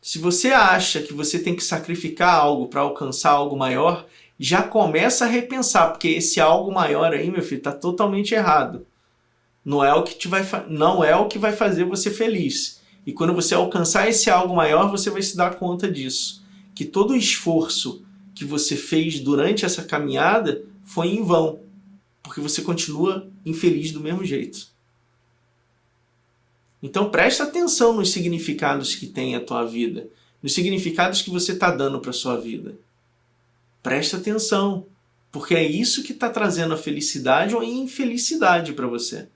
Se você acha que você tem que sacrificar algo para alcançar algo maior, já começa a repensar, porque esse algo maior aí, meu filho, está totalmente errado. Não é o que não é o que vai fazer você feliz. E quando você alcançar esse algo maior, você vai se dar conta disso. Que todo o esforço que você fez durante essa caminhada foi em vão. Porque você continua infeliz do mesmo jeito. Então presta atenção nos significados que tem a tua vida. Nos significados que você está dando para a sua vida. Presta atenção. Porque é isso que está trazendo a felicidade ou a infelicidade para você.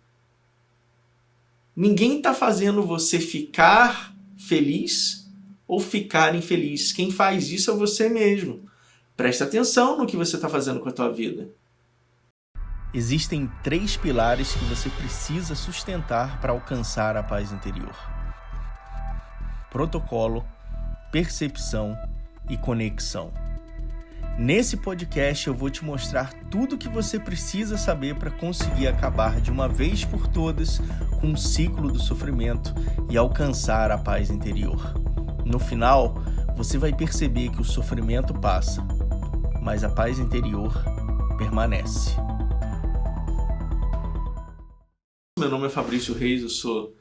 Ninguém está fazendo você ficar feliz ou ficar infeliz. Quem faz isso é você mesmo. Presta atenção no que você está fazendo com a tua vida. Existem 3 pilares que você precisa sustentar para alcançar a paz interior: protocolo, percepção e conexão. Nesse podcast eu vou te mostrar tudo o que você precisa saber para conseguir acabar de uma vez por todas com o ciclo do sofrimento e alcançar a paz interior. No final, você vai perceber que o sofrimento passa, mas a paz interior permanece. Meu nome é Fabrício Reis, eu sou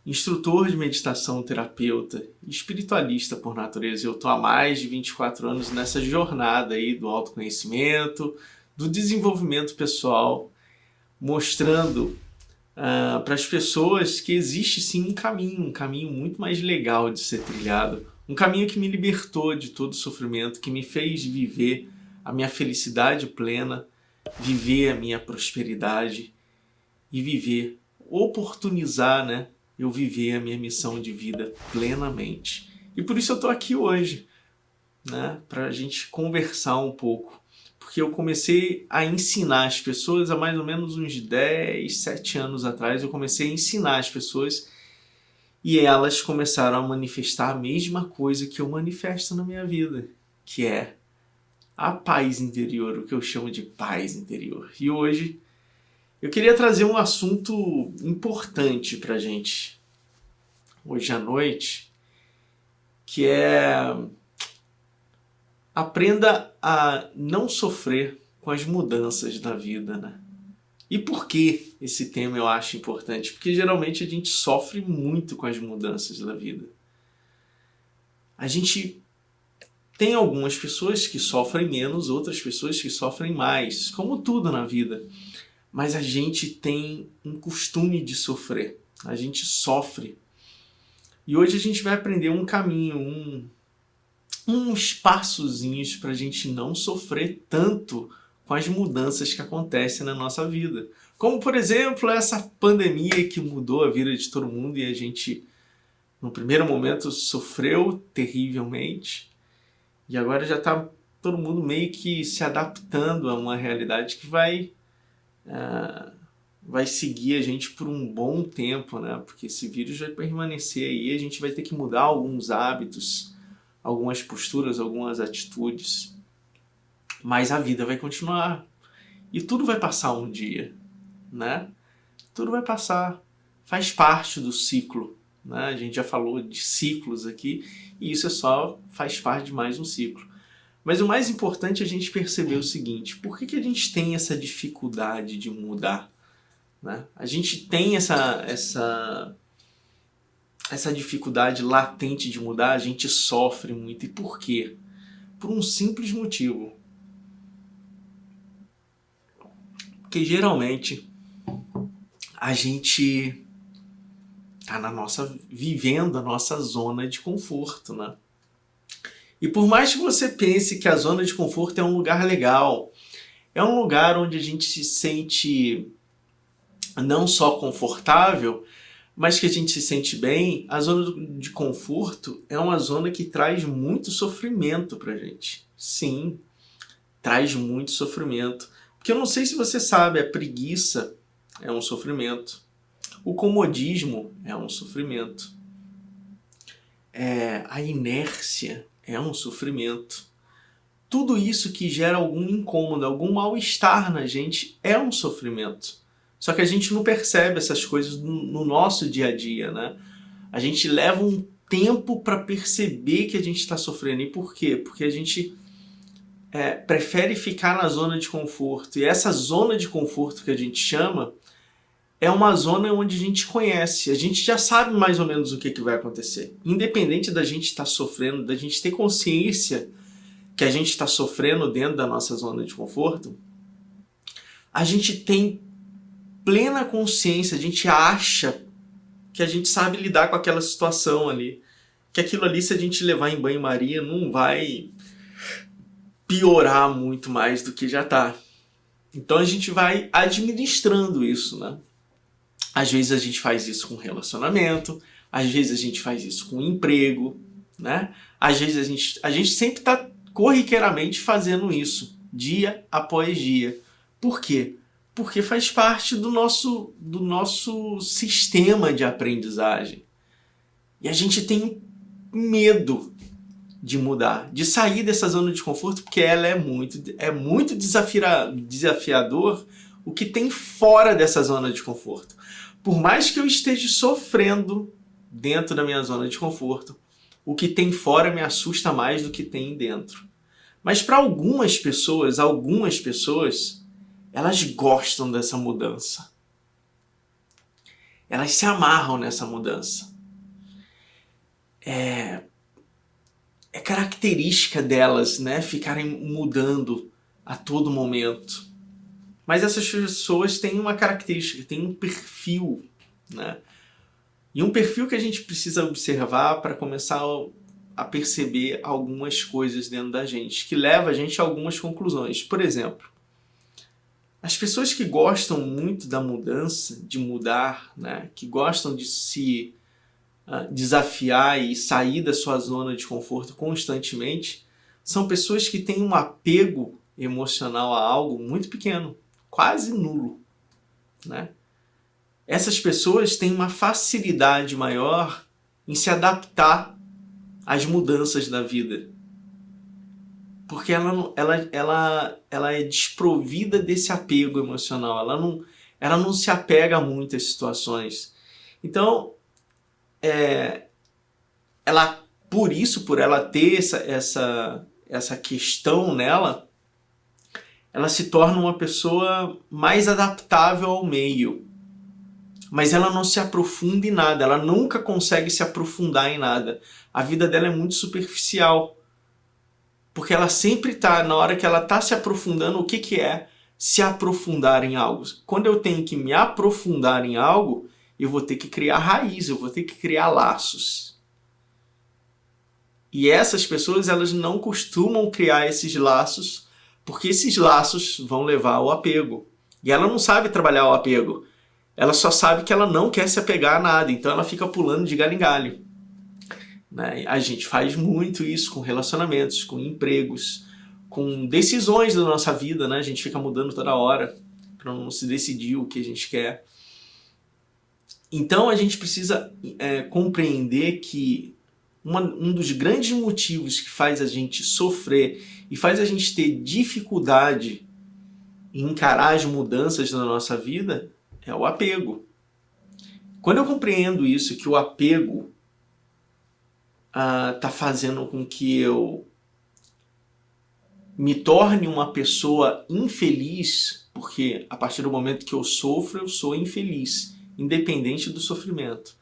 instrutor de meditação, terapeuta e espiritualista por natureza. Eu estou há mais de 24 anos nessa jornada aí do autoconhecimento, do desenvolvimento pessoal, mostrando para as pessoas que existe sim um caminho muito mais legal de ser trilhado, um caminho que me libertou de todo o sofrimento, que me fez viver a minha felicidade plena, viver a minha prosperidade e oportunizar, né? Eu viver a minha missão de vida plenamente. E por isso eu estou aqui hoje, né? Para a gente conversar um pouco. Porque eu comecei a ensinar as pessoas há mais ou menos uns 10, 7 anos atrás. Eu comecei a ensinar as pessoas e elas começaram a manifestar a mesma coisa que eu manifesto na minha vida, que é a paz interior, o que eu chamo de paz interior. E hoje eu queria trazer um assunto importante pra gente hoje à noite, que é: aprenda a não sofrer com as mudanças da vida, né? E por que esse tema eu acho importante? Porque geralmente a gente sofre muito com as mudanças da vida. A gente tem algumas pessoas que sofrem menos, outras pessoas que sofrem mais, como tudo na vida. Mas a gente tem um costume de sofrer. A gente sofre. E hoje a gente vai aprender um caminho, uns passozinhos para a gente não sofrer tanto com as mudanças que acontecem na nossa vida. Como, por exemplo, essa pandemia que mudou a vida de todo mundo e a gente, no primeiro momento, sofreu terrivelmente. E agora já está todo mundo meio que se adaptando a uma realidade que vai seguir a gente por um bom tempo, né? Porque esse vírus vai permanecer aí, a gente vai ter que mudar alguns hábitos, algumas posturas, algumas atitudes, mas a vida vai continuar e tudo vai passar um dia, né? Tudo vai passar, faz parte do ciclo, né? A gente já falou de ciclos aqui e isso faz parte de mais um ciclo. Mas o mais importante é a gente perceber o seguinte: por que a gente tem essa dificuldade de mudar? Né? A gente tem essa dificuldade latente de mudar, a gente sofre muito. E por quê? Por um simples motivo. Porque geralmente a gente está vivendo a nossa zona de conforto, né? E por mais que você pense que a zona de conforto é um lugar legal, é um lugar onde a gente se sente não só confortável, mas que a gente se sente bem, a zona de conforto é uma zona que traz muito sofrimento pra gente. Sim, traz muito sofrimento. Porque eu não sei se você sabe, a preguiça é um sofrimento. O comodismo é um sofrimento. A inércia é um sofrimento. Tudo isso que gera algum incômodo, algum mal-estar na gente é um sofrimento. Só que a gente não percebe essas coisas no nosso dia a dia, né? A gente leva um tempo para perceber que a gente está sofrendo. E por quê? Porque a gente prefere ficar na zona de conforto. E essa zona de conforto que a gente chama é uma zona onde a gente conhece. A gente já sabe mais ou menos o que vai acontecer. Independente da gente estar sofrendo, da gente ter consciência que a gente está sofrendo dentro da nossa zona de conforto, a gente tem plena consciência, a gente acha que a gente sabe lidar com aquela situação ali. Que aquilo ali, se a gente levar em banho-maria, não vai piorar muito mais do que já está. Então a gente vai administrando isso, né? Às vezes a gente faz isso com relacionamento, às vezes a gente faz isso com emprego, né? Às vezes a gente sempre está corriqueiramente fazendo isso, dia após dia. Por quê? Porque faz parte do nosso sistema de aprendizagem. E a gente tem medo de mudar, de sair dessa zona de conforto, porque ela é muito desafiador o que tem fora dessa zona de conforto. Por mais que eu esteja sofrendo dentro da minha zona de conforto, o que tem fora me assusta mais do que tem dentro. Mas para algumas pessoas, elas gostam dessa mudança. Elas se amarram nessa mudança. É característica delas, né, ficarem mudando a todo momento. Mas essas pessoas têm uma característica, têm um perfil, né? E um perfil que a gente precisa observar para começar a perceber algumas coisas dentro da gente, que leva a gente a algumas conclusões. Por exemplo, as pessoas que gostam muito da mudança, de mudar, né, que gostam de se desafiar e sair da sua zona de conforto constantemente, são pessoas que têm um apego emocional a algo muito pequeno, quase nulo, né? Essas pessoas têm uma facilidade maior em se adaptar às mudanças da vida, porque ela é desprovida desse apego emocional, ela não se apega a muitas situações. Então, por ela ter essa questão nela, ela se torna uma pessoa mais adaptável ao meio. Mas ela não se aprofunda em nada, ela nunca consegue se aprofundar em nada. A vida dela é muito superficial. Porque ela sempre está, na hora que ela está se aprofundando, o que é se aprofundar em algo? Quando eu tenho que me aprofundar em algo, eu vou ter que criar raiz, eu vou ter que criar laços. E essas pessoas, elas não costumam criar esses laços, porque esses laços vão levar ao apego. E ela não sabe trabalhar o apego. Ela só sabe que ela não quer se apegar a nada, então ela fica pulando de galho em galho. Né? A gente faz muito isso com relacionamentos, com empregos, com decisões da nossa vida, né? A gente fica mudando toda hora para não se decidir o que a gente quer. Então a gente precisa compreender que um dos grandes motivos que faz a gente sofrer e faz a gente ter dificuldade em encarar as mudanças na nossa vida é o apego. Quando eu compreendo isso, que o apego está fazendo com que eu me torne uma pessoa infeliz, porque a partir do momento que eu sofro, eu sou infeliz, independente do sofrimento.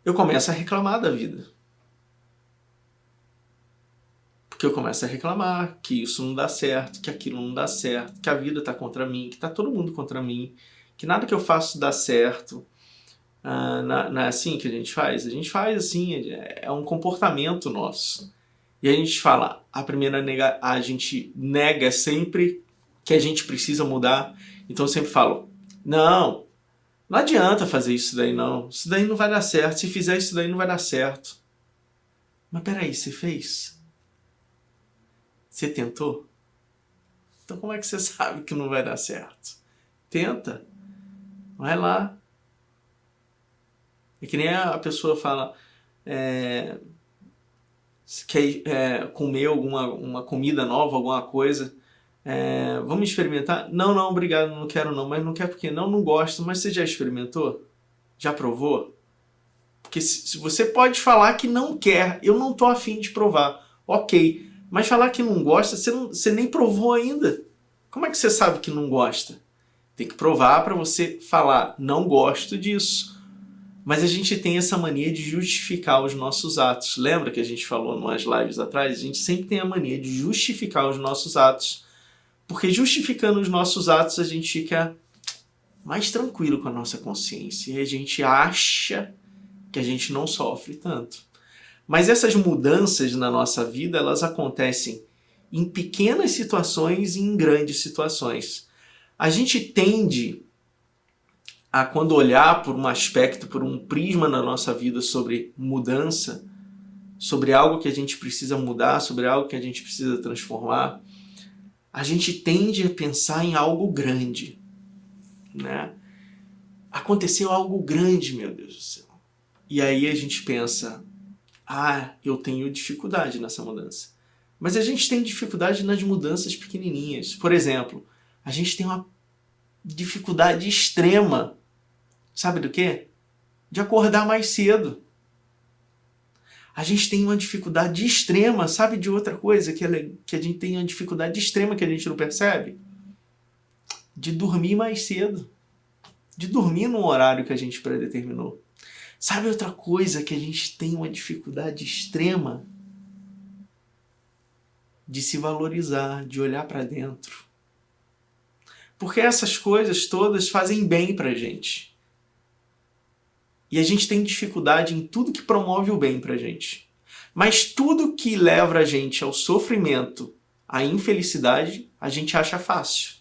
Eu começo a reclamar da vida. Porque eu começo a reclamar que isso não dá certo, que aquilo não dá certo, que a vida está contra mim, que está todo mundo contra mim, que nada que eu faço dá certo. Não é assim que a gente faz? A gente faz assim, é um comportamento nosso. E a gente fala, a gente nega sempre que a gente precisa mudar. Então eu sempre falo, não adianta fazer isso daí não. Isso daí não vai dar certo. Se fizer isso daí não vai dar certo. Mas peraí, você fez? Você tentou? Então como é que você sabe que não vai dar certo? Tenta. Vai lá. É que nem a pessoa fala, se quer comer uma comida nova, alguma coisa, vamos experimentar? Não, obrigado, não quero não. Mas não quer porque não gosto. Mas você já experimentou? Já provou? Porque se você pode falar que não quer, eu não tô afim de provar, ok. Mas falar que não gosta, você nem provou ainda. Como é que você sabe que não gosta? Tem que provar para você falar, não gosto disso. Mas a gente tem essa mania de justificar os nossos atos. Lembra que a gente falou em umas lives atrás? A gente sempre tem a mania de justificar os nossos atos. Porque justificando os nossos atos, a gente fica mais tranquilo com a nossa consciência. E a gente acha que a gente não sofre tanto. Mas essas mudanças na nossa vida, elas acontecem em pequenas situações e em grandes situações. A gente tende a, quando olhar por um aspecto, por um prisma na nossa vida sobre mudança, sobre algo que a gente precisa mudar, sobre algo que a gente precisa transformar, a gente tende a pensar em algo grande, né? Aconteceu algo grande, meu Deus do céu. E aí a gente pensa, eu tenho dificuldade nessa mudança. Mas a gente tem dificuldade nas mudanças pequenininhas. Por exemplo, a gente tem uma dificuldade extrema, sabe do quê? De acordar mais cedo. A gente tem uma dificuldade extrema, sabe de outra coisa que a gente tem uma dificuldade extrema que a gente não percebe? De dormir mais cedo. De dormir num horário que a gente predeterminou. Sabe outra coisa que a gente tem uma dificuldade extrema? De se valorizar, de olhar para dentro. Porque essas coisas todas fazem bem pra gente. E a gente tem dificuldade em tudo que promove o bem pra gente. Mas tudo que leva a gente ao sofrimento, à infelicidade, a gente acha fácil.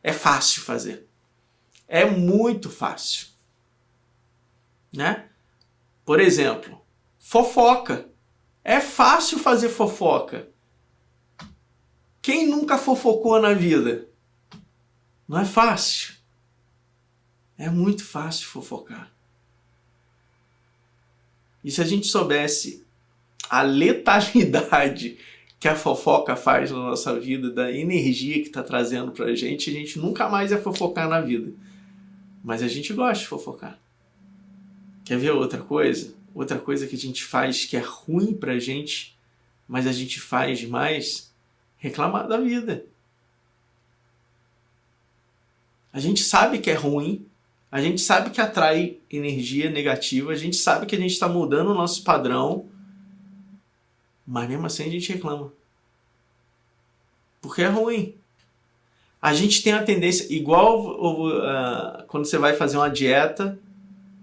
É fácil fazer. É muito fácil. Né? Por exemplo, fofoca. É fácil fazer fofoca. Quem nunca fofocou na vida? Não é fácil. É muito fácil fofocar. E se a gente soubesse a letalidade que a fofoca faz na nossa vida, da energia que está trazendo para a gente nunca mais ia fofocar na vida. Mas a gente gosta de fofocar. Quer ver outra coisa? Outra coisa que a gente faz que é ruim pra gente, mas a gente faz demais, reclamar da vida. A gente sabe que é ruim, a gente sabe que atrai energia negativa, a gente sabe que a gente está mudando o nosso padrão, mas mesmo assim a gente reclama. Porque é ruim. A gente tem a tendência, igual quando você vai fazer uma dieta,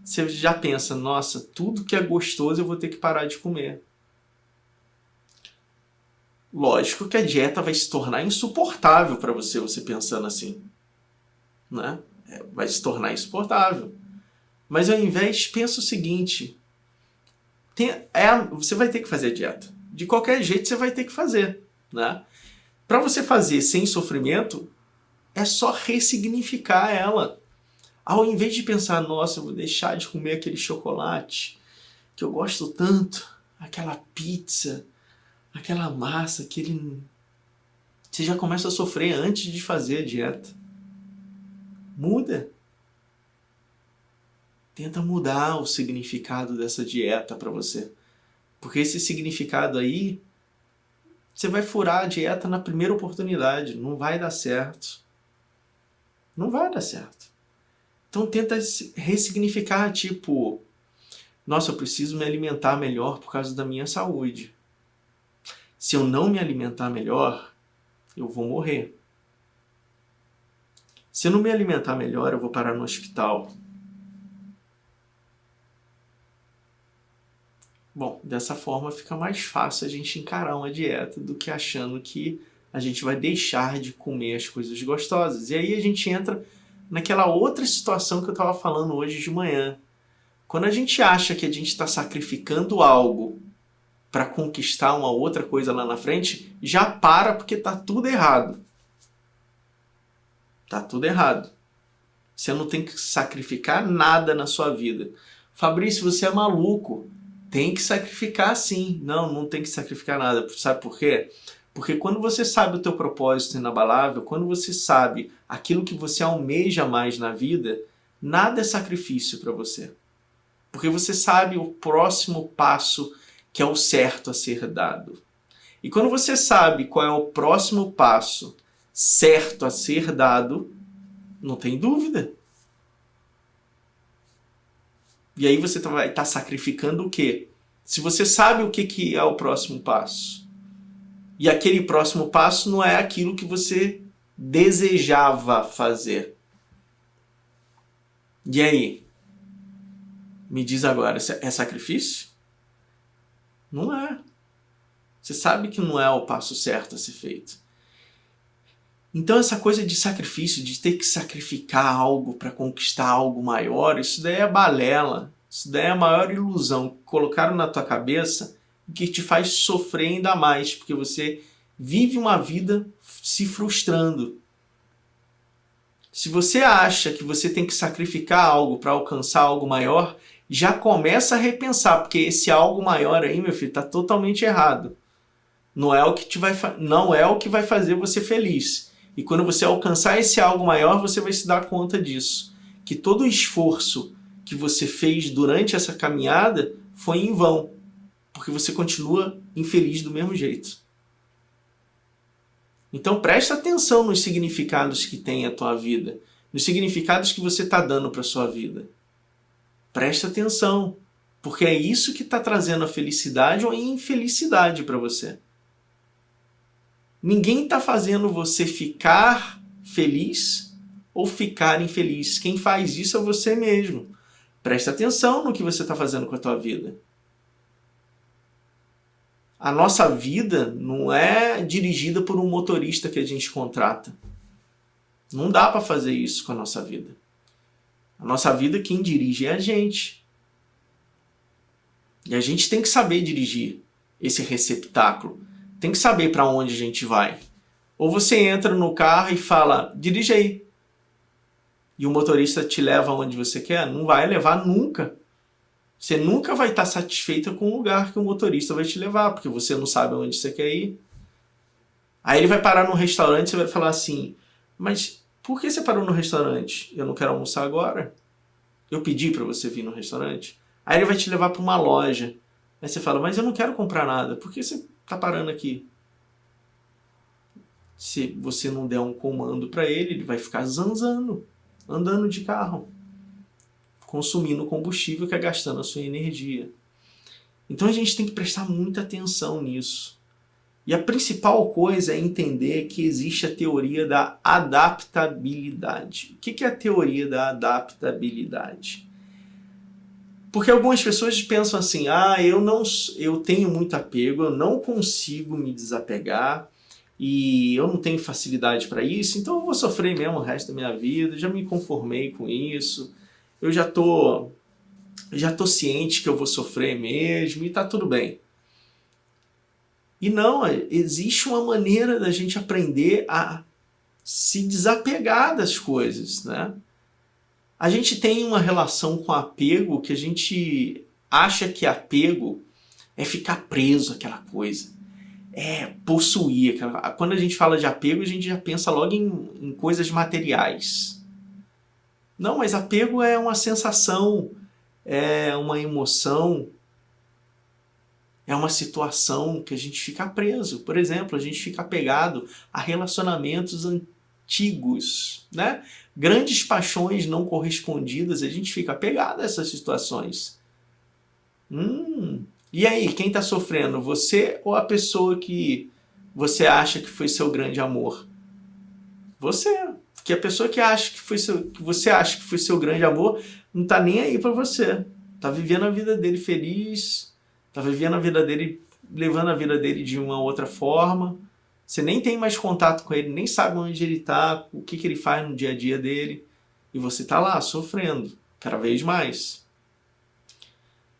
você já pensa, nossa, tudo que é gostoso eu vou ter que parar de comer. Lógico que a dieta vai se tornar insuportável para você pensando assim. Né? Vai se tornar insuportável. Mas ao invés, pensa o seguinte, você vai ter que fazer a dieta. De qualquer jeito você vai ter que fazer. Né? Para você fazer sem sofrimento, é só ressignificar ela. Ao invés de pensar, nossa, eu vou deixar de comer aquele chocolate que eu gosto tanto, aquela pizza, aquela massa, você já começa a sofrer antes de fazer a dieta. Muda. Tenta mudar o significado dessa dieta para você. Porque esse significado aí, você vai furar a dieta na primeira oportunidade. Não vai dar certo. Não vai dar certo. Então tenta ressignificar, tipo, nossa, eu preciso me alimentar melhor por causa da minha saúde. Se eu não me alimentar melhor, eu vou morrer. Se eu não me alimentar melhor, eu vou parar no hospital. Bom, dessa forma fica mais fácil a gente encarar uma dieta do que achando que a gente vai deixar de comer as coisas gostosas. E aí a gente entra naquela outra situação que eu estava falando hoje de manhã. Quando a gente acha que a gente está sacrificando algo para conquistar uma outra coisa lá na frente, já para porque tá tudo errado. Tá tudo errado. Você não tem que sacrificar nada na sua vida. Fabrício, você é maluco. Tem que sacrificar sim. Não tem que sacrificar nada. Sabe por quê? Porque quando você sabe o teu propósito inabalável, quando você sabe aquilo que você almeja mais na vida, nada é sacrifício para você. Porque você sabe o próximo passo que é o certo a ser dado. E quando você sabe qual é o próximo passo certo a ser dado, não tem dúvida. E aí você vai estar sacrificando o quê? Se você sabe o que é o próximo passo, e aquele próximo passo não é aquilo que você desejava fazer. E aí? Me diz agora, é sacrifício? Não é. Você sabe que não é o passo certo a ser feito. Então essa coisa de sacrifício, de ter que sacrificar algo para conquistar algo maior, isso daí é balela. Isso daí é a maior ilusão que colocaram na tua cabeça e que te faz sofrer ainda mais, porque você vive uma vida se frustrando. Se você acha que você tem que sacrificar algo para alcançar algo maior, já começa a repensar, porque esse algo maior aí, meu filho, está totalmente errado. Não é o que vai fazer você feliz. E quando você alcançar esse algo maior, você vai se dar conta disso. Que todo o esforço que você fez durante essa caminhada foi em vão. Porque você continua infeliz do mesmo jeito. Então presta atenção nos significados que tem a tua vida. Nos significados que você está dando para a sua vida. Presta atenção. Porque é isso que está trazendo a felicidade ou a infelicidade para você. Ninguém está fazendo você ficar feliz ou ficar infeliz. Quem faz isso é você mesmo. Presta atenção no que você está fazendo com a tua vida. A nossa vida não é dirigida por um motorista que a gente contrata. Não dá para fazer isso com a nossa vida. A nossa vida, quem dirige é a gente. E a gente tem que saber dirigir esse receptáculo. Tem que saber para onde a gente vai. Ou você entra no carro e fala, dirige aí. E o motorista te leva onde você quer? Não vai levar nunca. Você nunca vai estar satisfeita com o lugar que o motorista vai te levar, porque você não sabe onde você quer ir. Aí ele vai parar num restaurante e você vai falar assim, mas por que você parou no restaurante? Eu não quero almoçar agora. Eu pedi para você vir no restaurante. Aí ele vai te levar para uma loja. Aí você fala, mas eu não quero comprar nada. Por que você está parando aqui? Se você não der um comando para ele, ele vai ficar zanzando, andando de carro, consumindo combustível que é gastando a sua energia. Então a gente tem que prestar muita atenção nisso. E a principal coisa é entender que existe a teoria da adaptabilidade. O que é a teoria da adaptabilidade? Porque algumas pessoas pensam assim, eu tenho muito apego, eu não consigo me desapegar e eu não tenho facilidade para isso, então eu vou sofrer mesmo o resto da minha vida, já me conformei com isso, eu já tô ciente que eu vou sofrer mesmo e tá tudo bem. E não, existe uma maneira da gente aprender a se desapegar das coisas, né? A gente tem uma relação com apego que a gente acha que apego é ficar preso àquela coisa, é possuir. Quando a gente fala de apego, a gente já pensa logo em coisas materiais. Não, mas apego é uma sensação, é uma emoção, é uma situação que a gente fica preso. Por exemplo, a gente fica apegado a relacionamentos antigos, né? Grandes paixões não correspondidas, a gente fica apegado a essas situações. E aí, quem está sofrendo? Você ou a pessoa que você acha que foi seu grande amor? Você. Porque a pessoa que você acha que foi seu grande amor não está nem aí para você. Está vivendo a vida dele feliz, está vivendo a vida dele, levando a vida dele de uma outra forma. Você nem tem mais contato com ele, nem sabe onde ele está, o que ele faz no dia a dia dele. E você está lá, sofrendo, cada vez mais.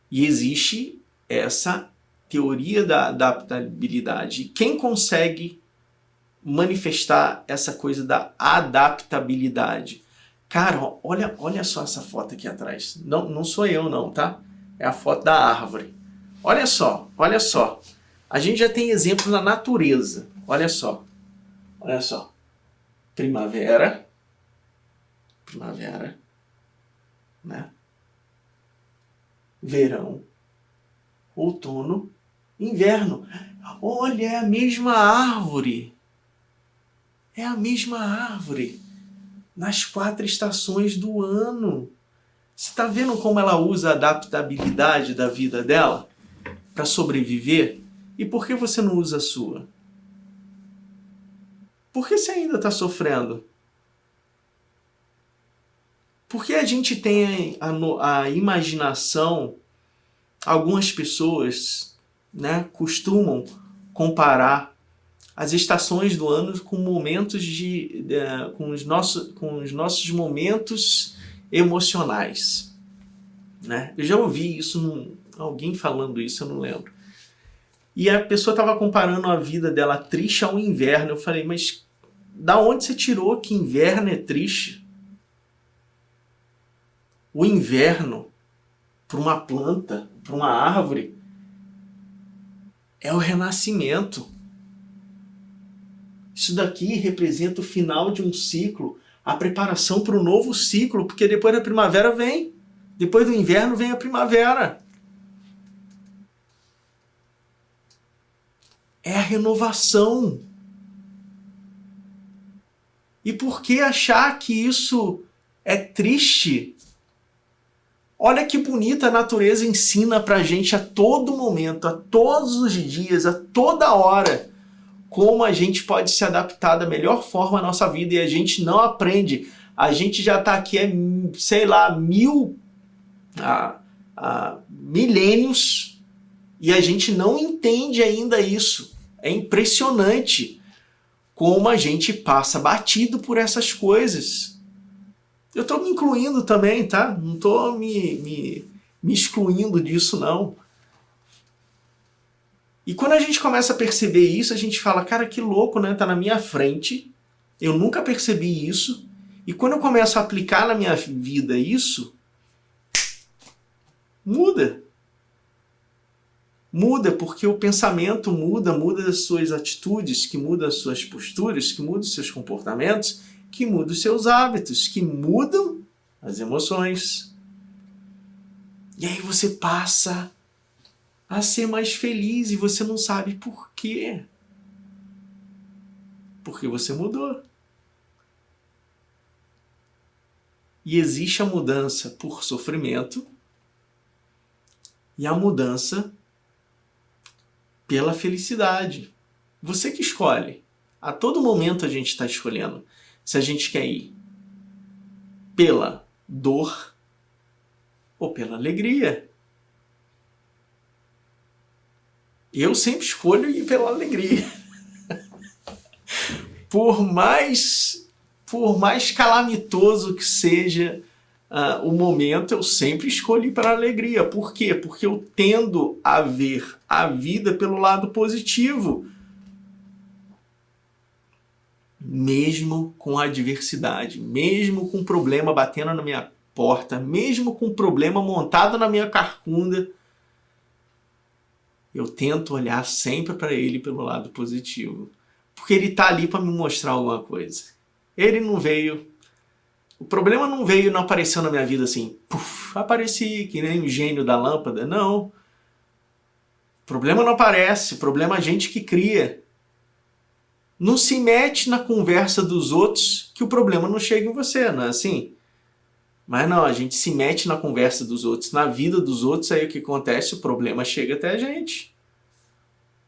E existe essa teoria da adaptabilidade. Quem consegue manifestar essa coisa da adaptabilidade? Cara, olha só essa foto aqui atrás. Não sou eu não, tá? É a foto da árvore. Olha só. A gente já tem exemplo na natureza. Olha só. Primavera, né? verão, outono, inverno. Olha, é a mesma árvore. É a mesma árvore nas 4 estações do ano. Você está vendo como ela usa a adaptabilidade da vida dela para sobreviver? E por que você não usa a sua? Por que você ainda está sofrendo? Por que a gente tem a imaginação? Algumas pessoas, né, costumam comparar as estações do ano com momentos com os nossos momentos emocionais, né? Eu já ouvi isso, alguém falando isso, eu não lembro. E a pessoa estava comparando a vida dela triste ao inverno. Eu falei, mas da onde você tirou que inverno é triste? O inverno, para uma planta, para uma árvore, é o renascimento. Isso daqui representa o final de um ciclo, a preparação para o novo ciclo, porque depois da primavera vem, depois do inverno vem a primavera. É a renovação. E por que achar que isso é triste? Olha que bonita a natureza ensina pra gente a todo momento, a todos os dias, a toda hora, como a gente pode se adaptar da melhor forma à nossa vida, e a gente não aprende. A gente já está aqui há milênios e a gente não entende ainda isso. É impressionante como a gente passa batido por essas coisas. Eu estou me incluindo também, tá? Não estou me excluindo disso, não. E quando a gente começa a perceber isso, a gente fala, cara, que louco, né? Tá na minha frente, eu nunca percebi isso, e quando eu começo a aplicar na minha vida isso, muda. Muda porque o pensamento muda as suas atitudes, que muda as suas posturas, que muda os seus comportamentos, que muda os seus hábitos, que mudam as emoções. E aí você passa a ser mais feliz e você não sabe por quê. Porque você mudou. E existe a mudança por sofrimento e a mudança pela felicidade. Você que escolhe. A todo momento a gente está escolhendo se a gente quer ir pela dor ou pela alegria. Eu sempre escolho ir pela alegria. Por mais calamitoso que seja o momento, eu sempre escolho ir pela alegria. Por quê? Porque eu tendo a ver a vida pelo lado positivo. Mesmo com a adversidade, mesmo com o problema batendo na minha porta, mesmo com o problema montado na minha carcunda, eu tento olhar sempre para ele pelo lado positivo. Porque ele está ali para me mostrar alguma coisa. Ele não veio. O problema não veio, não apareceu na minha vida assim. Puf, apareci que nem o gênio da lâmpada. Não. O problema não aparece. O problema é a gente que cria. Não se mete na conversa dos outros que o problema não chega em você, não é assim? Mas não, a gente se mete na conversa dos outros, na vida dos outros, aí o que acontece? O problema chega até a gente.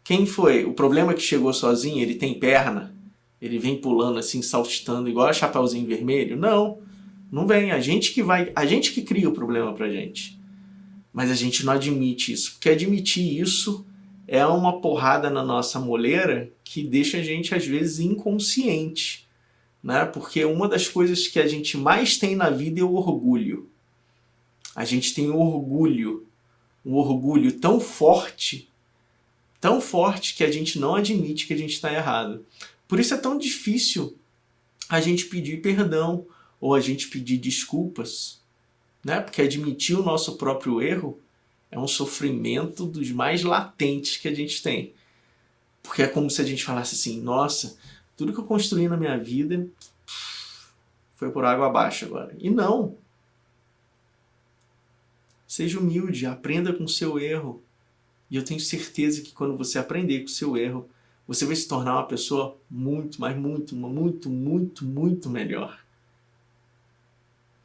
Quem foi? O problema que chegou sozinho, ele tem perna? Ele vem pulando assim, saltitando, igual a Chapeuzinho Vermelho? Não, não vem. A gente que cria o problema pra gente. Mas a gente não admite isso, porque admitir isso é uma porrada na nossa moleira que deixa a gente, às vezes, inconsciente, né? Porque uma das coisas que a gente mais tem na vida é o orgulho. A gente tem orgulho, um orgulho tão forte que a gente não admite que a gente está errado. Por isso é tão difícil a gente pedir perdão ou a gente pedir desculpas, né? Porque admitir o nosso próprio erro é um sofrimento dos mais latentes que a gente tem. Porque é como se a gente falasse assim, nossa, tudo que eu construí na minha vida foi por água abaixo agora. E não. Seja humilde, aprenda com o seu erro. E eu tenho certeza que quando você aprender com o seu erro, você vai se tornar uma pessoa muito, mas muito, muito, muito, muito melhor.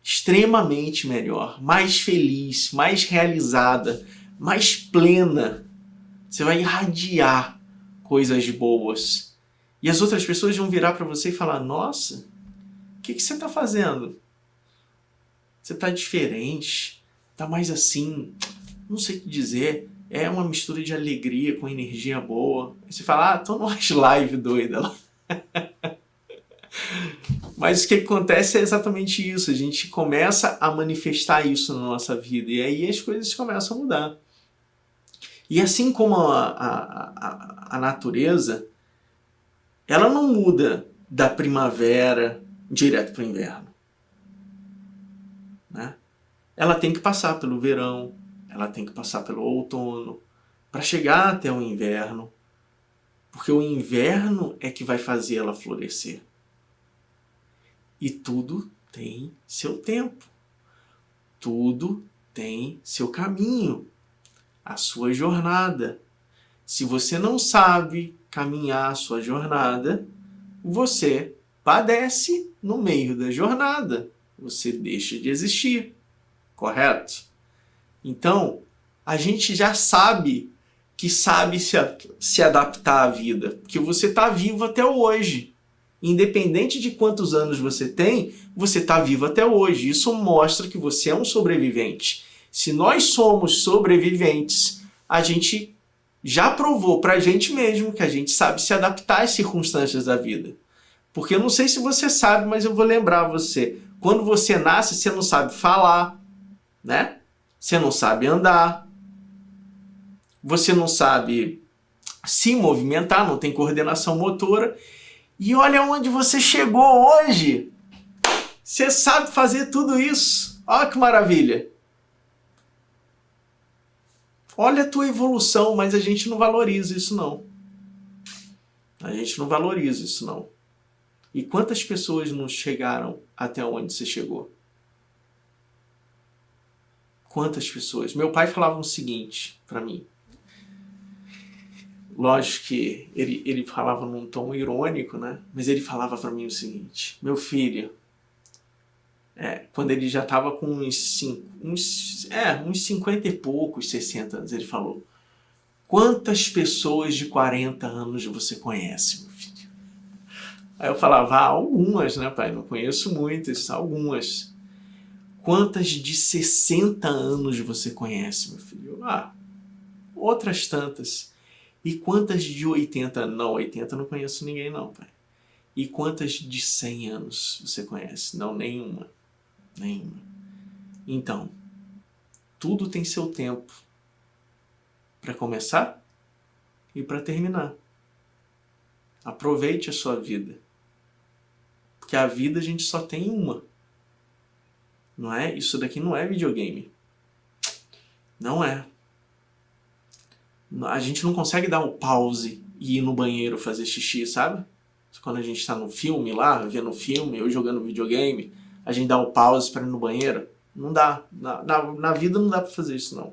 Extremamente melhor, mais feliz, mais realizada, mais plena. Você vai irradiar coisas boas. E as outras pessoas vão virar para você e falar: nossa, o que você está fazendo? Você está diferente, está mais assim, não sei o que dizer. É uma mistura de alegria com energia boa. Aí você fala: ah, tô numa live doida lá. Mas o que acontece é exatamente isso. A gente começa a manifestar isso na nossa vida. E aí as coisas começam a mudar. E assim como a natureza, ela não muda da primavera direto para o inverno. Né? Ela tem que passar pelo verão, ela tem que passar pelo outono, para chegar até o inverno. Porque o inverno é que vai fazer ela florescer. E tudo tem seu tempo. Tudo tem seu caminho, a sua jornada. Se você não sabe caminhar a sua jornada, você padece no meio da jornada. Você deixa de existir, correto? Então, a gente já sabe que sabe se adaptar à vida, porque você está vivo até hoje. Independente de quantos anos você tem, você está vivo até hoje. Isso mostra que você é um sobrevivente. Se nós somos sobreviventes, a gente já provou para a gente mesmo que a gente sabe se adaptar às circunstâncias da vida. Porque eu não sei se você sabe, mas eu vou lembrar você. Quando você nasce, você não sabe falar, né? Você não sabe andar. Você não sabe se movimentar, não tem coordenação motora. E olha onde você chegou hoje. Você sabe fazer tudo isso. Olha que maravilha. Olha a tua evolução, mas a gente não valoriza isso não. A gente não valoriza isso não. E quantas pessoas não chegaram até onde você chegou? Quantas pessoas? Meu pai falava o seguinte para mim. Lógico que ele falava num tom irônico, né? Mas ele falava para mim o seguinte: meu filho, quando ele já estava com uns 50 e poucos, 60 anos, ele falou: quantas pessoas de 40 anos você conhece, meu filho? Aí eu falava: algumas, né, pai? Não conheço muitas, algumas. Quantas de 60 anos você conhece, meu filho? Outras tantas. E quantas de 80? Não, 80 eu não conheço ninguém não, pai. E quantas de 100 anos você conhece? Não, nenhuma. Nenhuma. Então, tudo tem seu tempo para começar e para terminar. Aproveite a sua vida. Porque a vida a gente só tem uma. Não é? Isso daqui não é videogame. Não é. A gente não consegue dar o pause e ir no banheiro fazer xixi, sabe? Quando a gente está no filme lá, vendo filme ou jogando videogame, a gente dá o pause para ir no banheiro. Não dá. Na vida não dá para fazer isso, não.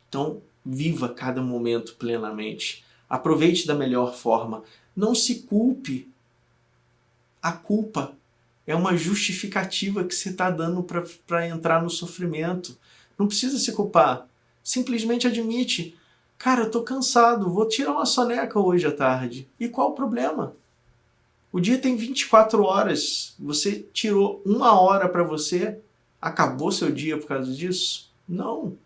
Então, viva cada momento plenamente. Aproveite da melhor forma. Não se culpe. A culpa é uma justificativa que você está dando para entrar no sofrimento. Não precisa se culpar. Simplesmente admite: cara, eu tô cansado, vou tirar uma soneca hoje à tarde. E qual o problema? O dia tem 24 horas. Você tirou 1 hora para você? Acabou seu dia por causa disso? Não.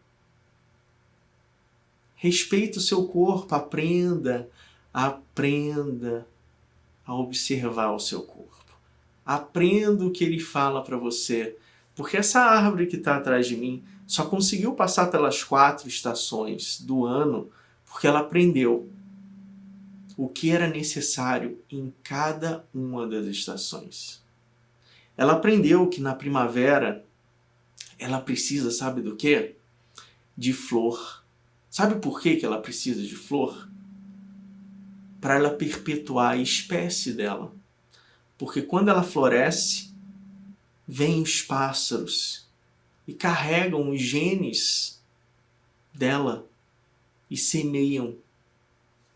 Respeita o seu corpo. Aprenda a observar o seu corpo. Aprenda o que ele fala para você. Porque essa árvore que está atrás de mim só conseguiu passar pelas 4 estações do ano porque ela aprendeu o que era necessário em cada uma das estações. Ela aprendeu que na primavera ela precisa, sabe do quê? De flor. Sabe por que ela precisa de flor? Para ela perpetuar a espécie dela. Porque quando ela floresce, vêm os pássaros e carregam os genes dela e semeiam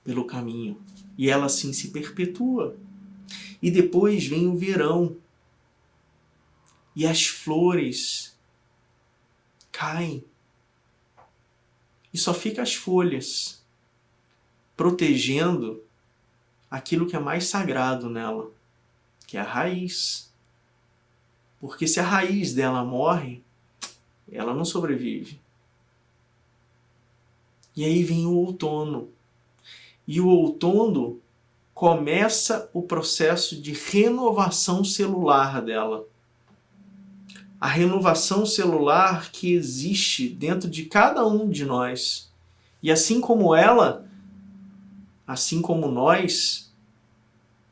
pelo caminho. E ela assim se perpetua. E depois vem o verão. E as flores caem. E só fica as folhas, protegendo aquilo que é mais sagrado nela, que é a raiz. Porque se a raiz dela morre, ela não sobrevive. E aí vem o outono. E o outono começa o processo de renovação celular dela. A renovação celular que existe dentro de cada um de nós. E assim como ela, assim como nós,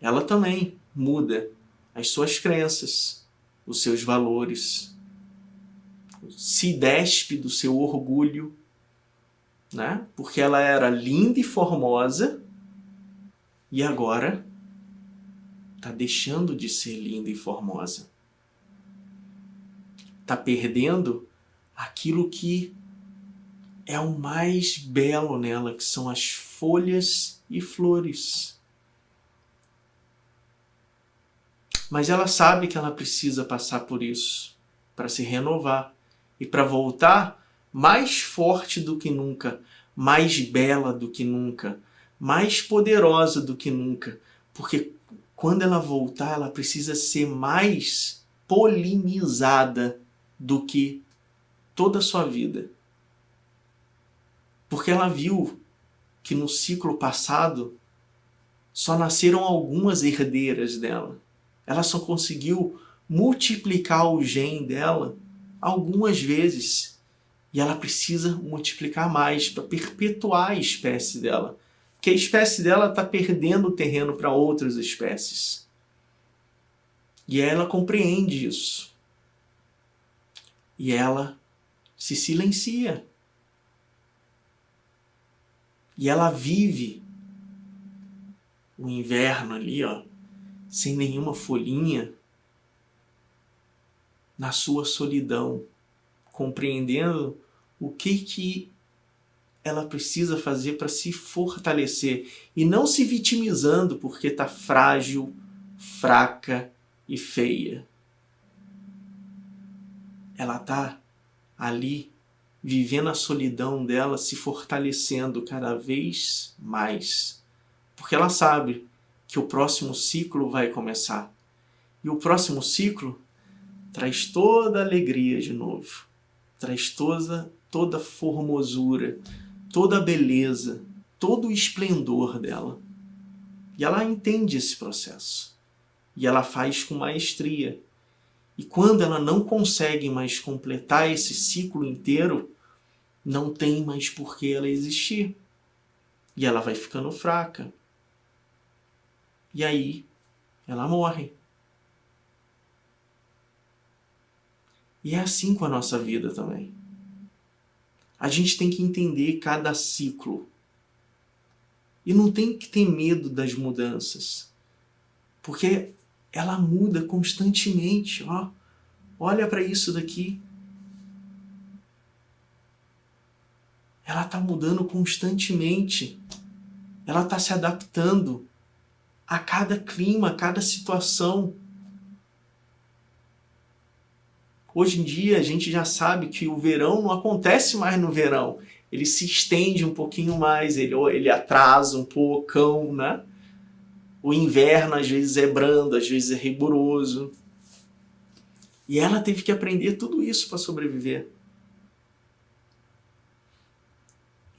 ela também muda as suas crenças, os seus valores, se despe do seu orgulho, né? Porque ela era linda e formosa e agora está deixando de ser linda e formosa. Está perdendo aquilo que é o mais belo nela, que são as folhas e flores. Mas ela sabe que ela precisa passar por isso para se renovar e para voltar mais forte do que nunca, mais bela do que nunca, mais poderosa do que nunca. Porque quando ela voltar, ela precisa ser mais polinizada do que toda a sua vida. Porque ela viu que no ciclo passado só nasceram algumas herdeiras dela. Ela só conseguiu multiplicar o gene dela algumas vezes. E ela precisa multiplicar mais para perpetuar a espécie dela. Porque a espécie dela está perdendo o terreno para outras espécies. E ela compreende isso. E ela se silencia. E ela vive o inverno ali, ó, sem nenhuma folhinha, na sua solidão, compreendendo o que ela precisa fazer para se fortalecer e não se vitimizando porque está frágil, fraca e feia. Ela está ali vivendo a solidão dela, se fortalecendo cada vez mais. Porque ela sabe que o próximo ciclo vai começar. E o próximo ciclo traz toda a alegria de novo. Traz toda a formosura, toda a beleza, todo o esplendor dela. E ela entende esse processo. E ela faz com maestria. E quando ela não consegue mais completar esse ciclo inteiro, não tem mais por que ela existir. E ela vai ficando fraca. E aí, ela morre. E é assim com a nossa vida também. A gente tem que entender cada ciclo. E não tem que ter medo das mudanças. Porque ela muda constantemente. Ó. Olha para isso daqui. Ela está mudando constantemente. Ela está se adaptando a cada clima, a cada situação. Hoje em dia a gente já sabe que o verão não acontece mais no verão. Ele se estende um pouquinho mais, ele atrasa um pouco, né? O inverno às vezes é brando, às vezes é rigoroso. E ela teve que aprender tudo isso para sobreviver.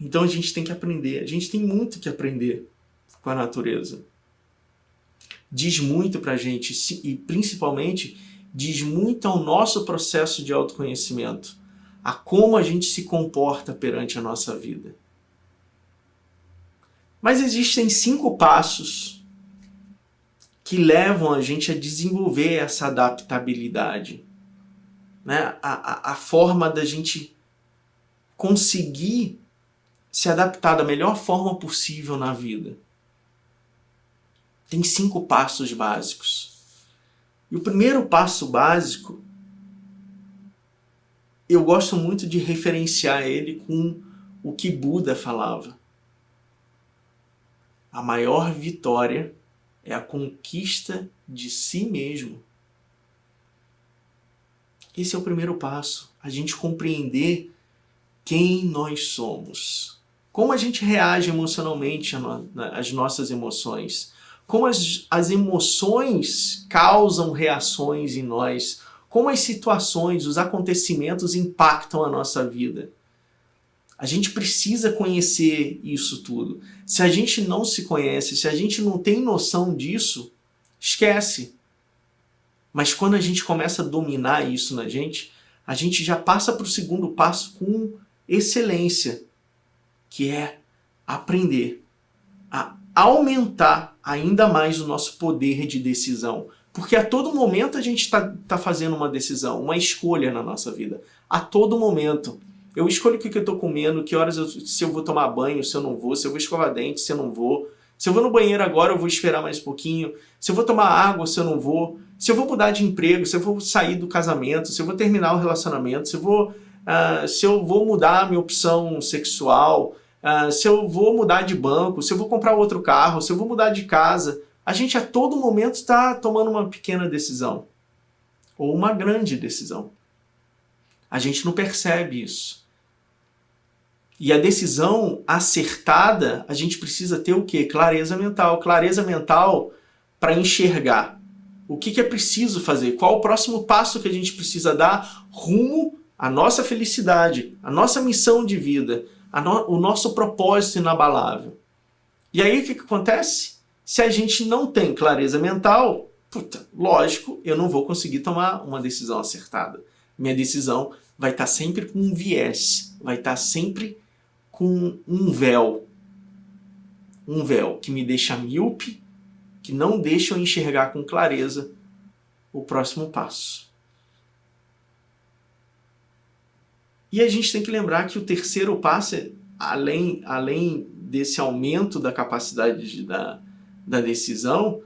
Então a gente tem que aprender, a gente tem muito que aprender com a natureza. Diz muito pra gente e principalmente diz muito ao nosso processo de autoconhecimento, a como a gente se comporta perante a nossa vida. Mas existem 5 passos que levam a gente a desenvolver essa adaptabilidade, né? A forma da gente conseguir se adaptar da melhor forma possível na vida. Tem 5 passos básicos. E o primeiro passo básico eu gosto muito de referenciar ele com o que Buda falava. A maior vitória é a conquista de si mesmo. Esse é o primeiro passo, a gente compreender quem nós somos. Como a gente reage emocionalmente às nossas emoções. Como as emoções causam reações em nós. Como as situações, os acontecimentos impactam a nossa vida. A gente precisa conhecer isso tudo. Se a gente não se conhece, se a gente não tem noção disso, esquece. Mas quando a gente começa a dominar isso na gente, a gente já passa para o segundo passo com excelência, que é aprender a aumentar ainda mais o nosso poder de decisão. Porque a todo momento a gente está fazendo uma decisão, uma escolha na nossa vida. A todo momento. Eu escolho o que eu estou comendo, que horas se eu vou tomar banho, se eu não vou, se eu vou escovar dente, se eu não vou. Se eu vou no banheiro agora, eu vou esperar mais um pouquinho. Se eu vou tomar água, se eu não vou. Se eu vou mudar de emprego, se eu vou sair do casamento, se eu vou terminar o relacionamento, se eu vou mudar a minha opção sexual, se eu vou mudar de banco, se eu vou comprar outro carro, se eu vou mudar de casa. A gente a todo momento está tomando uma pequena decisão. Ou uma grande decisão. A gente não percebe isso. E a decisão acertada, a gente precisa ter o quê? Clareza mental. Clareza mental para enxergar o que é preciso fazer, qual o próximo passo que a gente precisa dar rumo à nossa felicidade, à nossa missão de vida, o nosso propósito inabalável. E aí o que acontece? Se a gente não tem clareza mental, lógico, eu não vou conseguir tomar uma decisão acertada. Minha decisão vai estar sempre com um viés, vai estar sempre com um véu que me deixa míope, que não deixa eu enxergar com clareza o próximo passo. E a gente tem que lembrar que o terceiro passo, além desse aumento da capacidade da decisão,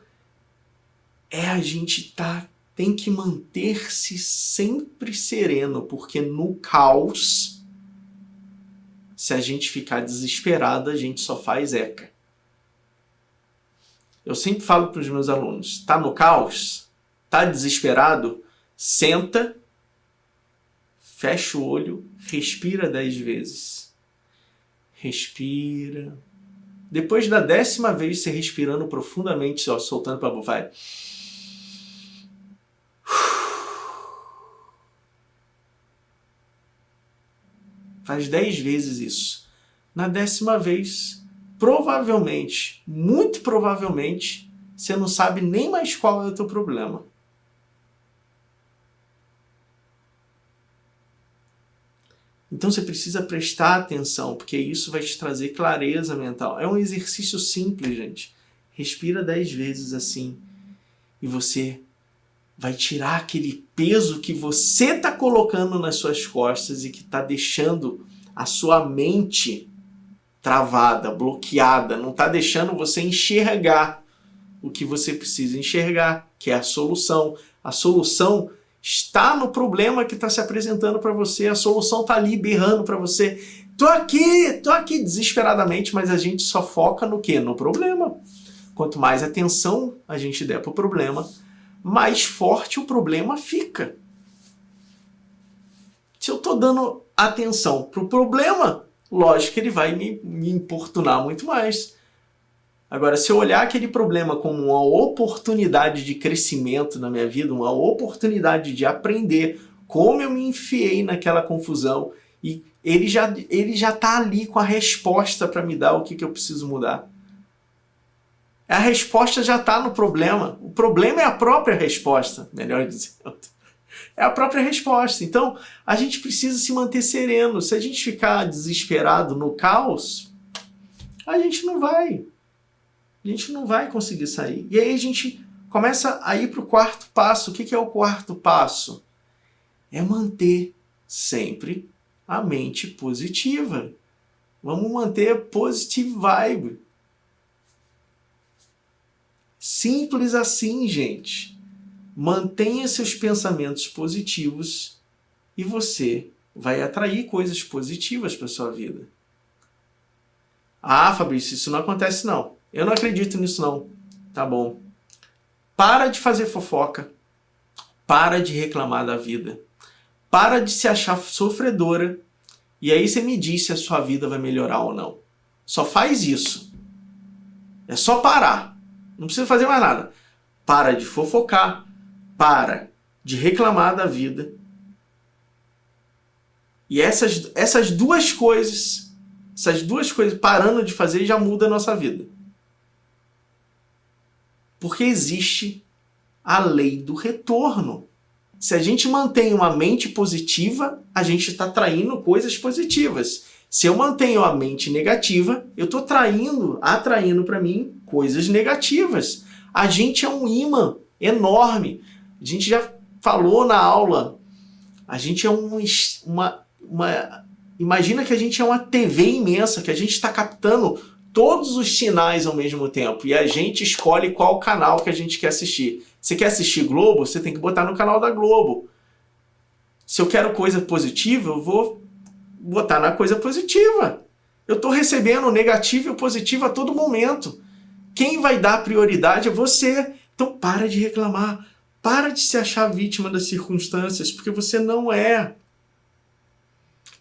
a gente tem que manter-se sempre sereno, porque no caos, se a gente ficar desesperado, a gente só faz eca. Eu sempre falo para os meus alunos, tá no caos? Tá desesperado? Senta, fecha o olho, respira 10 vezes. Respira. Depois da 10ª vez, você respirando profundamente, soltando para a boca, vai. Faz 10 vezes isso. Na 10ª vez, provavelmente, muito provavelmente, você não sabe nem mais qual é o teu problema. Então você precisa prestar atenção, porque isso vai te trazer clareza mental. É um exercício simples, gente. Respira 10 vezes assim e você vai tirar aquele peso que você está colocando nas suas costas e que está deixando a sua mente travada, bloqueada, não está deixando você enxergar o que você precisa enxergar, que é a solução. A solução está no problema que está se apresentando para você, a solução está ali berrando para você. Tô aqui desesperadamente, mas a gente só foca no quê? No problema. Quanto mais atenção a gente der para o problema, mais forte o problema fica. Se eu estou dando atenção para o problema, lógico que ele vai me importunar muito mais. Agora, se eu olhar aquele problema como uma oportunidade de crescimento na minha vida, uma oportunidade de aprender como eu me enfiei naquela confusão, e ele já está ali com a resposta para me dar o que eu preciso mudar. A resposta já está no problema. O problema é a própria resposta, melhor dizendo. É a própria resposta. Então, a gente precisa se manter sereno. Se a gente ficar desesperado no caos, a gente não vai conseguir sair. E aí a gente começa a ir para o quarto passo. O que é o quarto passo? É manter sempre a mente positiva. Vamos manter a positive vibe. Simples assim, gente. Mantenha seus pensamentos positivos e você vai atrair coisas positivas para sua vida. Ah, Fabrício, isso não acontece não. Eu não acredito nisso não. Tá bom. Para de fazer fofoca. Para de reclamar da vida. Para de se achar sofredora. E aí você me diz se a sua vida vai melhorar ou não. Só faz isso. É só parar. Não precisa fazer mais nada. Para de fofocar. Para de reclamar da vida. E essas duas coisas parando de fazer já muda a nossa vida. Porque existe a lei do retorno. Se a gente mantém uma mente positiva, a gente está atraindo coisas positivas. Se eu mantenho a mente negativa, eu estou atraindo para mim coisas negativas. A gente é um imã enorme. A gente já falou na aula. A gente é imagina que a gente é uma TV imensa, que a gente está captando todos os sinais ao mesmo tempo. E a gente escolhe qual canal que a gente quer assistir. Você quer assistir Globo? Você tem que botar no canal da Globo. Se eu quero coisa positiva, eu vou botar na coisa positiva. Eu estou recebendo o negativo e o positivo a todo momento. Quem vai dar prioridade é você. Então para de reclamar. Para de se achar vítima das circunstâncias, porque você não é.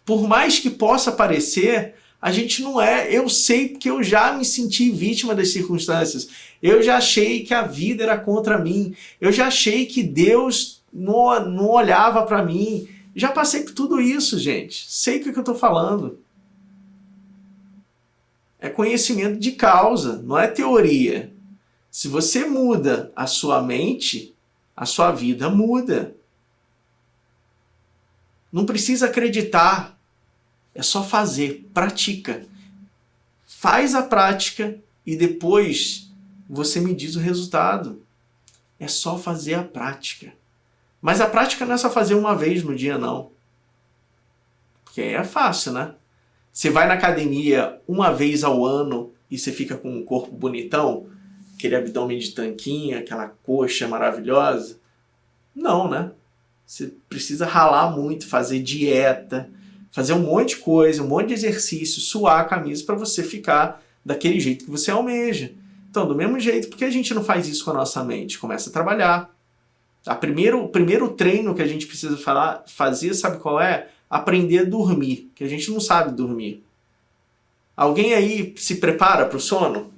Por mais que possa parecer, a gente não é. Eu sei porque eu já me senti vítima das circunstâncias. Eu já achei que a vida era contra mim. Eu já achei que Deus não olhava para mim. Já passei por tudo isso, gente. Sei o que eu estou falando. É conhecimento de causa, não é teoria. Se você muda a sua mente, a sua vida muda. Não precisa acreditar. É só fazer, pratica. Faz a prática e depois você me diz o resultado. É só fazer a prática. Mas a prática não é só fazer uma vez no dia, não. Porque aí é fácil, né? Você vai na academia uma vez ao ano e você fica com um corpo bonitão, aquele abdômen de tanquinho, aquela coxa maravilhosa. Não, né? Você precisa ralar muito, fazer dieta, fazer um monte de coisa, um monte de exercício, suar a camisa para você ficar daquele jeito que você almeja. Então, do mesmo jeito, por que a gente não faz isso com a nossa mente? Começa a trabalhar. O primeiro treino que a gente precisa fazer, sabe qual é? Aprender a dormir, que a gente não sabe dormir. Alguém aí se prepara para o sono?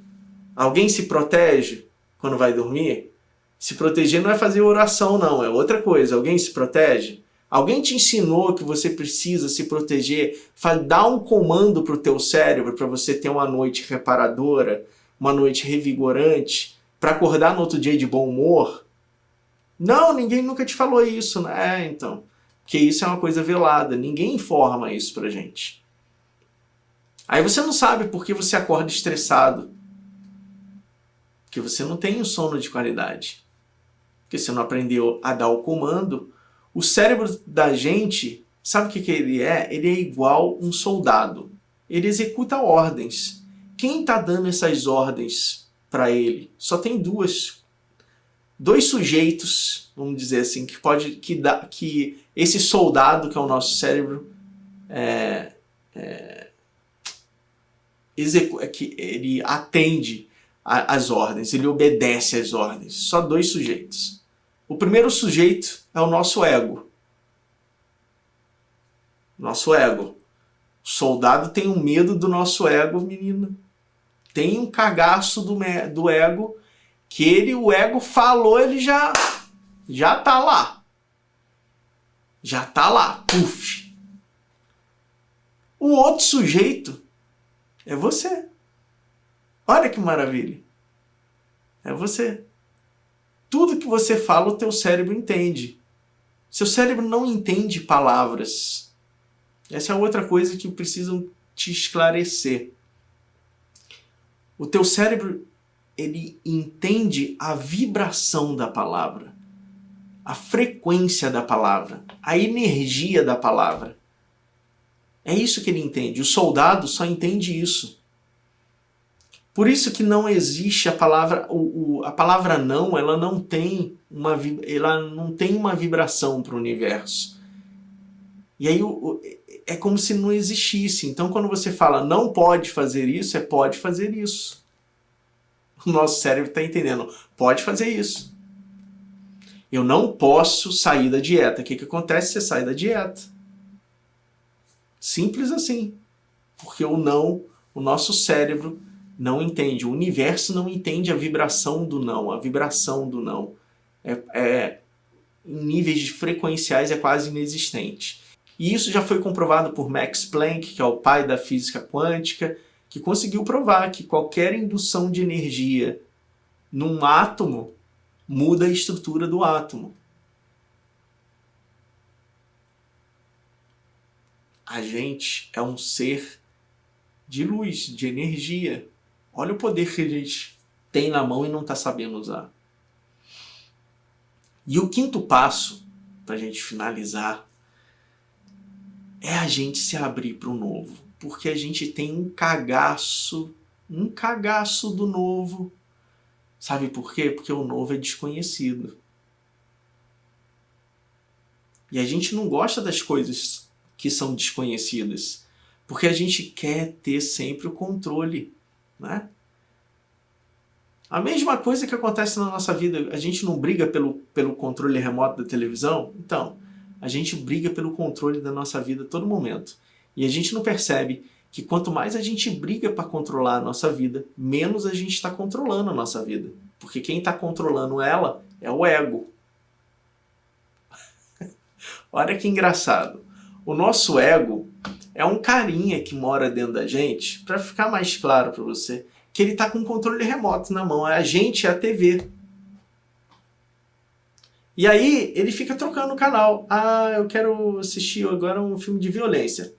Alguém se protege quando vai dormir? Se proteger não é fazer oração, não, é outra coisa. Alguém se protege? Alguém te ensinou que você precisa se proteger? Dá um comando para o teu cérebro para você ter uma noite reparadora, uma noite revigorante, para acordar no outro dia de bom humor? Não, ninguém nunca te falou isso, né? Então, porque isso é uma coisa velada. Ninguém informa isso pra gente. Aí você não sabe por que você acorda estressado. Porque você não tem um sono de qualidade. Porque você não aprendeu a dar o comando. O cérebro da gente, sabe o que ele é? Ele é igual um soldado. Ele executa ordens. Quem está dando essas ordens para ele? Só tem dois sujeitos, vamos dizer assim, que esse soldado que é o nosso cérebro que ele atende às ordens, ele obedece às ordens. Só dois sujeitos. O primeiro sujeito é o nosso ego. Nosso ego. O soldado tem um medo do nosso ego, menina. Tem um cagaço do ego, que o ego falou, ele já tá lá. Já tá lá. Puf. O outro sujeito é você. Olha que maravilha. É você. Tudo que você fala, o teu cérebro entende. Seu cérebro não entende palavras. Essa é outra coisa que precisam te esclarecer. O teu cérebro, ele entende a vibração da palavra, a frequência da palavra, a energia da palavra. É isso que ele entende. O soldado só entende isso. Por isso que não existe a palavra, a palavra não, ela não tem uma vibração para o universo. E aí é como se não existisse. Então quando você fala não pode fazer isso, é pode fazer isso. O nosso cérebro está entendendo, pode fazer isso. Eu não posso sair da dieta. O que acontece se você sai da dieta? Simples assim. Porque o nosso cérebro não entende. O universo não entende a vibração do não. A vibração do não em níveis frequenciais é quase inexistente. E isso já foi comprovado por Max Planck, que é o pai da física quântica, que conseguiu provar que qualquer indução de energia num átomo muda a estrutura do átomo. A gente é um ser de luz, de energia. Olha o poder que a gente tem na mão e não está sabendo usar. E o quinto passo, para a gente finalizar, é a gente se abrir para o novo. Porque a gente tem um cagaço do novo. Sabe por quê? Porque o novo é desconhecido. E a gente não gosta das coisas que são desconhecidas. Porque a gente quer ter sempre o controle, né? A mesma coisa que acontece na nossa vida, a gente não briga pelo controle remoto da televisão? Então, a gente briga pelo controle da nossa vida a todo momento. E a gente não percebe que quanto mais a gente briga para controlar a nossa vida, menos a gente está controlando a nossa vida. Porque quem está controlando ela é o ego. Olha que engraçado. O nosso ego é um carinha que mora dentro da gente, para ficar mais claro para você, que ele está com o controle remoto na mão. A gente é a TV. E aí ele fica trocando o canal. Ah, eu quero assistir agora um filme de violência.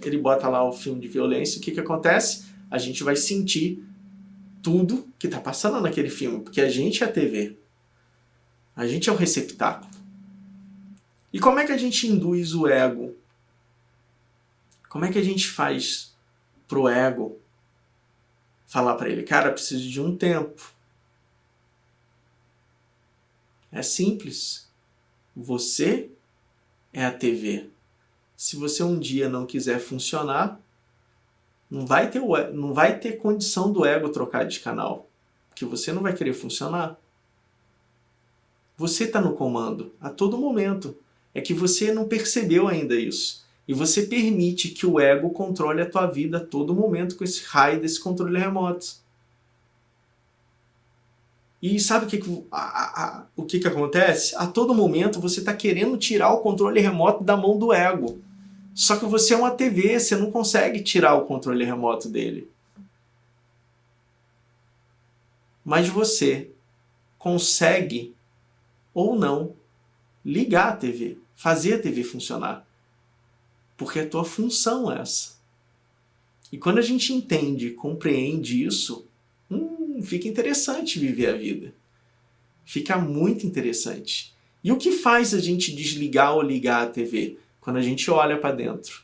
Ele bota lá o filme de violência. O que acontece? A gente vai sentir tudo que está passando naquele filme, porque a gente é a TV. A gente é o receptáculo. E como é que a gente induz o ego? Como é que a gente faz pro ego falar para ele, cara, preciso de um tempo? É simples. Você é a TV. Se você um dia não quiser funcionar, não vai ter condição do ego trocar de canal, porque você não vai querer funcionar. Você está no comando a todo momento. É que você não percebeu ainda isso. E você permite que o ego controle a tua vida a todo momento com esse raio desse controle remoto. E sabe o que acontece? A todo momento você está querendo tirar o controle remoto da mão do ego. Só que você é uma TV, você não consegue tirar o controle remoto dele. Mas você consegue, ou não, ligar a TV, fazer a TV funcionar. Porque é a tua função essa. E quando a gente entende, compreende isso, fica interessante viver a vida. Fica muito interessante. E o que faz a gente desligar ou ligar a TV? Quando a gente olha para dentro.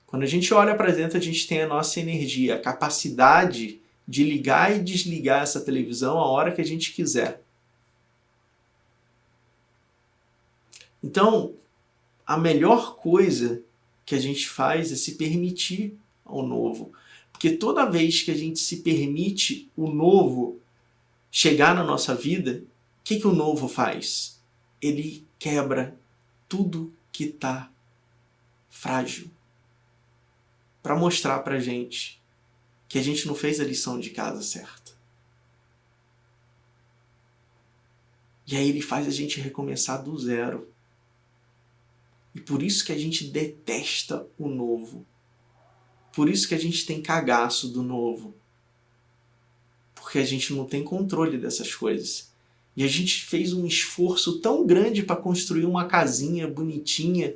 Quando a gente olha para dentro, a gente tem a nossa energia, a capacidade de ligar e desligar essa televisão a hora que a gente quiser. Então, a melhor coisa que a gente faz é se permitir ao novo. Porque toda vez que a gente se permite o novo chegar na nossa vida, o que o novo faz? Ele quebra tudo que está frágil. Para mostrar para a gente que a gente não fez a lição de casa certa. E aí ele faz a gente recomeçar do zero. E por isso que a gente detesta o novo. Por isso que a gente tem cagaço do novo. Porque a gente não tem controle dessas coisas. E a gente fez um esforço tão grande para construir uma casinha bonitinha,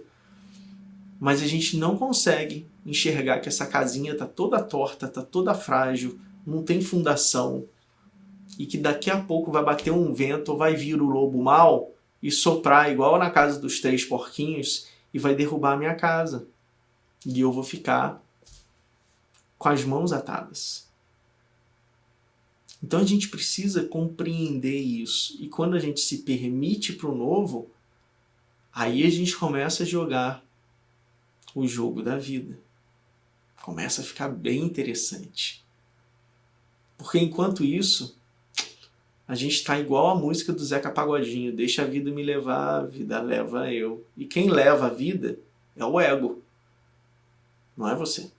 mas a gente não consegue enxergar que essa casinha está toda torta, está toda frágil, não tem fundação, e que daqui a pouco vai bater um vento ou vai vir o lobo mau e soprar igual na casa dos 3 porquinhos e vai derrubar a minha casa. E eu vou ficar com as mãos atadas. Então a gente precisa compreender isso. E quando a gente se permite para o novo, aí a gente começa a jogar o jogo da vida. Começa a ficar bem interessante. Porque enquanto isso, a gente está igual a música do Zeca Pagodinho. Deixa a vida me levar, a vida leva eu. E quem leva a vida é o ego. Não é você.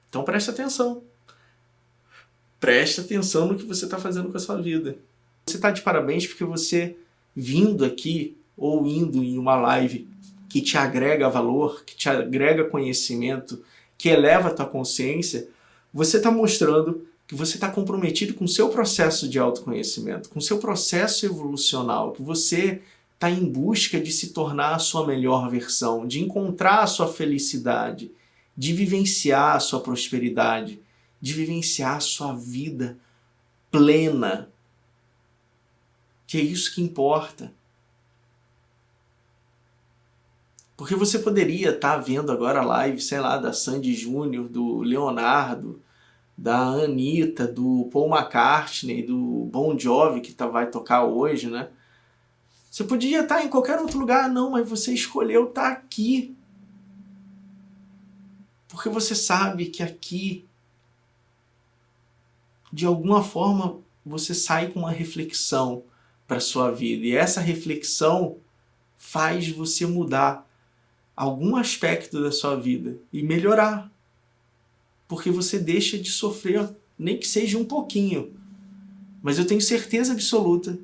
Então preste atenção. Preste atenção no que você está fazendo com a sua vida. Você está de parabéns porque você, vindo aqui ou indo em uma live que te agrega valor, que te agrega conhecimento, que eleva a tua consciência, você está mostrando que você está comprometido com o seu processo de autoconhecimento, com o seu processo evolucional, que você está em busca de se tornar a sua melhor versão, de encontrar a sua felicidade, de vivenciar a sua prosperidade, de vivenciar a sua vida plena. Que é isso que importa. Porque você poderia estar vendo agora a live, sei lá, da Sandy Júnior, do Leonardo, da Anitta, do Paul McCartney, do Bon Jovi, que vai tocar hoje, né? Você podia estar em qualquer outro lugar, não, mas você escolheu estar aqui. Porque você sabe que aqui, de alguma forma, você sai com uma reflexão para a sua vida. E essa reflexão faz você mudar algum aspecto da sua vida e melhorar. Porque você deixa de sofrer, nem que seja um pouquinho. Mas eu tenho certeza absoluta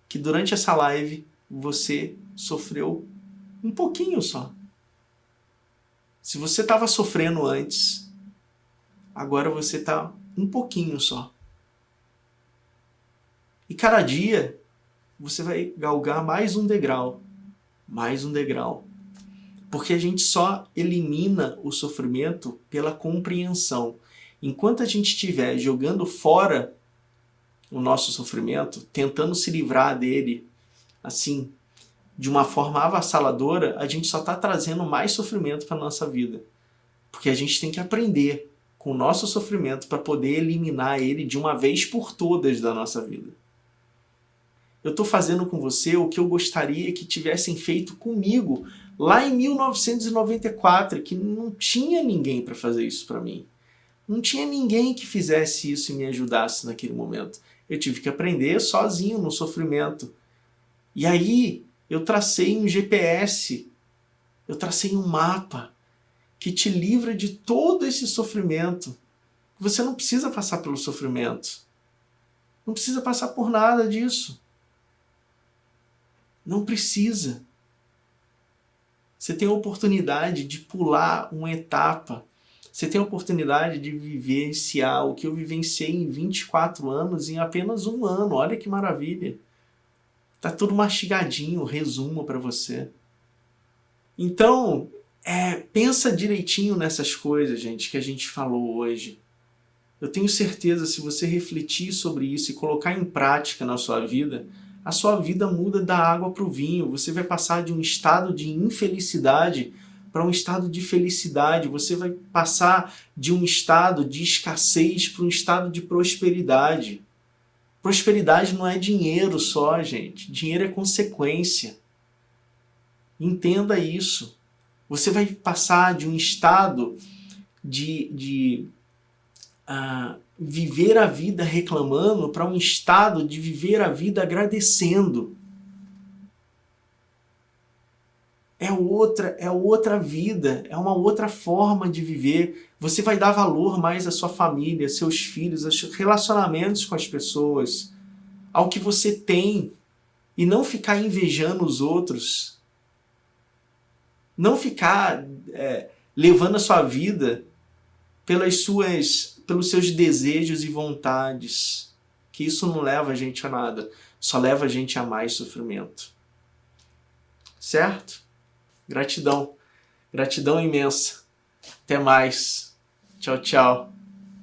que durante essa live você sofreu um pouquinho só. Se você estava sofrendo antes, agora você está um pouquinho só. E cada dia você vai galgar mais um degrau. Mais um degrau. Porque a gente só elimina o sofrimento pela compreensão. Enquanto a gente estiver jogando fora o nosso sofrimento, tentando se livrar dele, assim, de uma forma avassaladora, a gente só está trazendo mais sofrimento para a nossa vida. Porque a gente tem que aprender com o nosso sofrimento para poder eliminar ele de uma vez por todas da nossa vida. Eu estou fazendo com você o que eu gostaria que tivessem feito comigo lá em 1994, que não tinha ninguém para fazer isso para mim. Não tinha ninguém que fizesse isso e me ajudasse naquele momento. Eu tive que aprender sozinho no sofrimento. E aí eu tracei um GPS, eu tracei um mapa que te livra de todo esse sofrimento. Você não precisa passar pelo sofrimento. Não precisa passar por nada disso. Não precisa. Você tem a oportunidade de pular uma etapa. Você tem a oportunidade de vivenciar o que eu vivenciei em 24 anos em apenas um ano. Olha que maravilha. Tá tudo mastigadinho, resumo para você. Então, pensa direitinho nessas coisas, gente, que a gente falou hoje. Eu tenho certeza, se você refletir sobre isso e colocar em prática na sua vida, a sua vida muda da água para o vinho. Você vai passar de um estado de infelicidade para um estado de felicidade. Você vai passar de um estado de escassez para um estado de prosperidade. Prosperidade não é dinheiro só, gente. Dinheiro é consequência. Entenda isso. Você vai passar de um estado de viver a vida reclamando para um estado de viver a vida agradecendo. É outra vida, é uma outra forma de viver. Você vai dar valor mais à sua família, aos seus filhos, aos seus relacionamentos com as pessoas, ao que você tem, e não ficar invejando os outros. Não ficar levando a sua vida pelos seus desejos e vontades, que isso não leva a gente a nada, só leva a gente a mais sofrimento. Certo? Gratidão. Gratidão imensa. Até mais. Tchau, tchau.